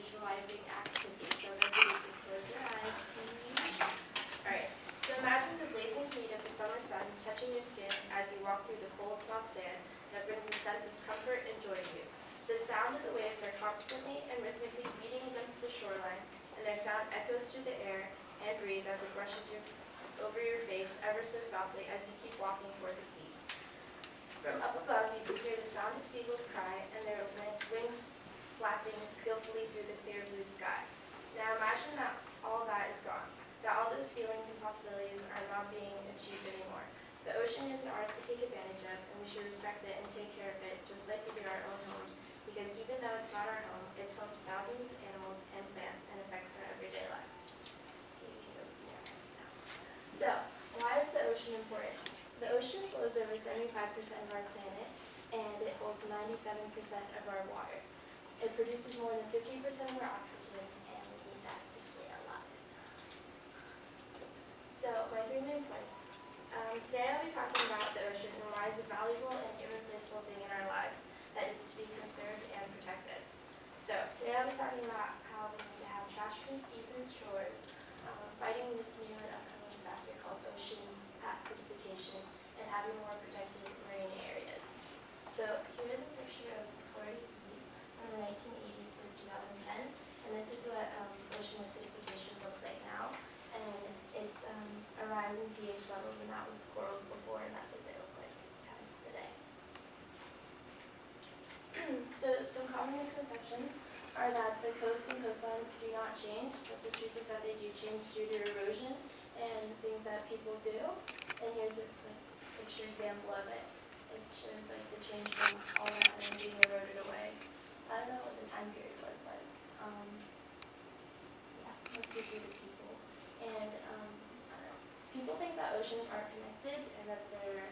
visualizing activity. So maybe you can close your eyes, please. Alright, so imagine the blazing heat of the summer sun touching your skin as you walk through the cold, soft sand that brings a sense of comfort and joy to you. The sound of the waves are constantly and rhythmically beating against the shoreline, and their sound echoes through the air and breeze as it brushes over your face ever so softly as you keep walking toward the sea. From up above, you can hear the sound of seagulls cry and their wings flapping skillfully through the clear blue sky. Now imagine that all that is gone, that all those feelings and possibilities are not being achieved anymore. The ocean isn't ours to take advantage of, and we should respect it and take care of it just like we do our own homes, because even though it's not our home, it's home to thousands of animals and plants and affects our everyday lives. So you can open your eyes now. So, why is the ocean important? The ocean flows over 75% of our planet, and it holds 97% of our water. It produces more than 50% of our oxygen, and we need that to stay alive. So, my 3 main points. Today I'll be talking about the ocean and why it's a valuable and irreplaceable thing in our lives that needs to be conserved and protected. So, today I'll be talking about how we need to have trash-free seas and shores, fighting this new and upcoming disaster called ocean acidification, and having more protected marine areas. So, here is a picture of Florida Keys from the 1980s to 2010, and this is what ocean acidification looks like now. And it's a rise in pH levels, and that was corals before, and that's what they look like today. So some common misconceptions are that the coasts and coastlines do not change, but the truth is that they do change due to erosion and things that people do. And here's a picture example of it. It shows like the change from all that and then being eroded away. I don't know what the time period was, but yeah, mostly due to people. And I don't know. People think that oceans aren't connected and that they're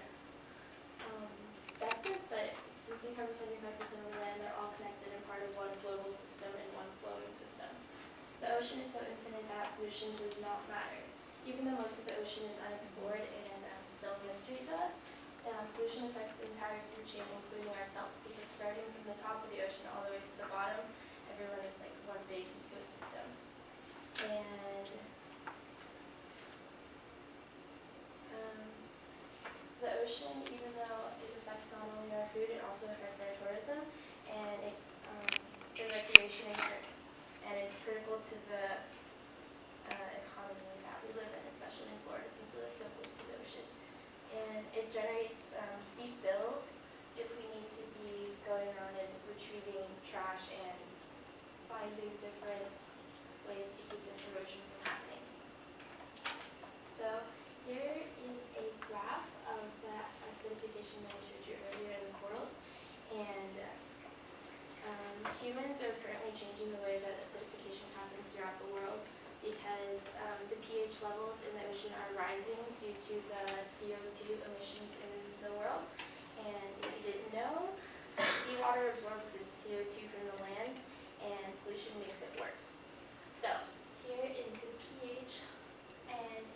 separate, but since they cover 75% of the land, they're all connected and part of one global system and one flowing system. The ocean is so infinite that pollution does not matter. Even though most of the ocean is unexplored and still a mystery to us, pollution affects the entire food chain, including ourselves, because starting from the top of the ocean all the way to the bottom, everyone is like one big ecosystem. And the ocean, even though it affects not only our food, it also affects our tourism and the recreation, and it's critical to the economy that we live in, especially in Florida, since we live so close to the ocean. And it generates steep bills if we need to be going around and retrieving trash and finding different ways to keep this erosion from happening. So here is a graph of the acidification that I showed you earlier in the corals, and humans are currently changing the way that acidification happens throughout the world because the pH levels in the ocean are rising due to the CO2 emissions in the world. And if you didn't know, seawater absorbs this CO2 from the land, and pollution makes it worse. So here is the pH, and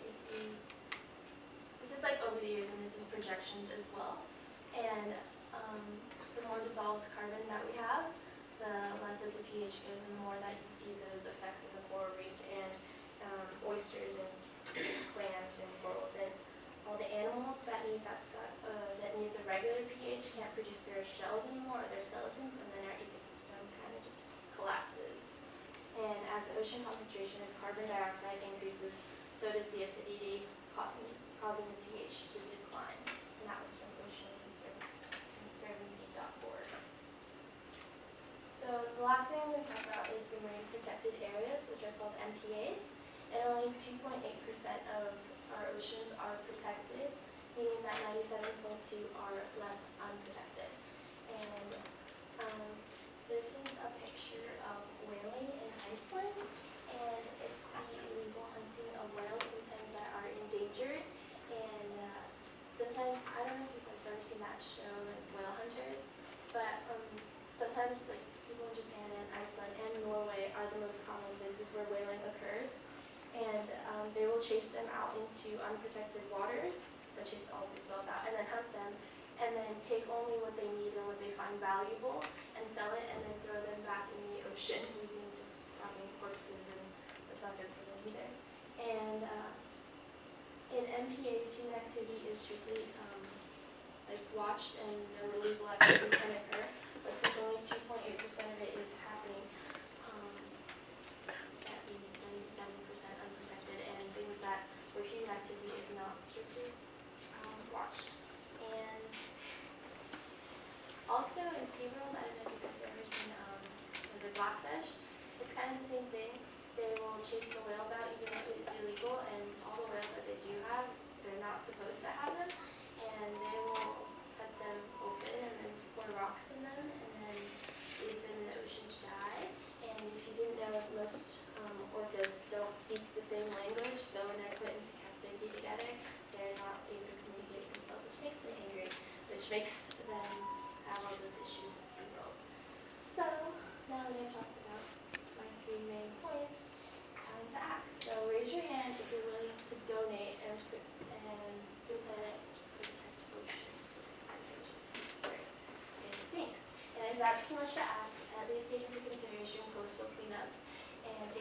this is like over the years, and this is projections as well. And the more dissolved carbon that we have, the less that the pH goes, and the more that you see those effects in the coral reefs and oysters and clams and corals. And all the animals that need that stuff, that need the regular pH can't produce their shells anymore or their skeletons, and then our ecosystem kind of just collapses. And as the ocean concentration of carbon dioxide increases, so does the acidity, causing the pH to decline. And that was from oceanconservancy.org. So the last thing I'm going to talk about is the marine protected areas, which are called MPAs. And only 2.8% of our oceans are protected, meaning that 97.2% are left unprotected. And this is a picture of whaling in Iceland, and it's the illegal hunting of whales, sometimes that are endangered. And sometimes, I don't know if you guys have ever seen that show, like Whale Hunters, but sometimes like people in Japan and Iceland and Norway are the most common places where whaling occurs. And they will chase them out into unprotected waters, or chase all these whales out, and then hunt them, and then take only what they need and what they find valuable, and sell it, and then throw them back in the ocean, leaving just activity is strictly like watched and no illegal activity can occur, but since only 2.8% of it is happening, at least 97% unprotected, and things that where human activity is not strictly watched. And also in SeaWorld, I don't know if you guys have ever seen was it Blackfish? It's kind of the same thing. They will chase the whales out even though it is illegal, and all the whales that they do have, they're not supposed to have them, and they will cut them open and then pour rocks in them and then leave them in the ocean to die. And if you didn't know, most orcas don't speak the same language, so when they're put into captivity together, they're not able to communicate with themselves, which makes them angry, which makes them have all those issues with SeaWorld. So now that I've talked about my 3 main points, it's time to act. So raise your hand if you're willing to donate and to Planet Protect Ocean. Sorry. Okay, thanks. And if that's too much to ask, at least take into consideration coastal cleanups and take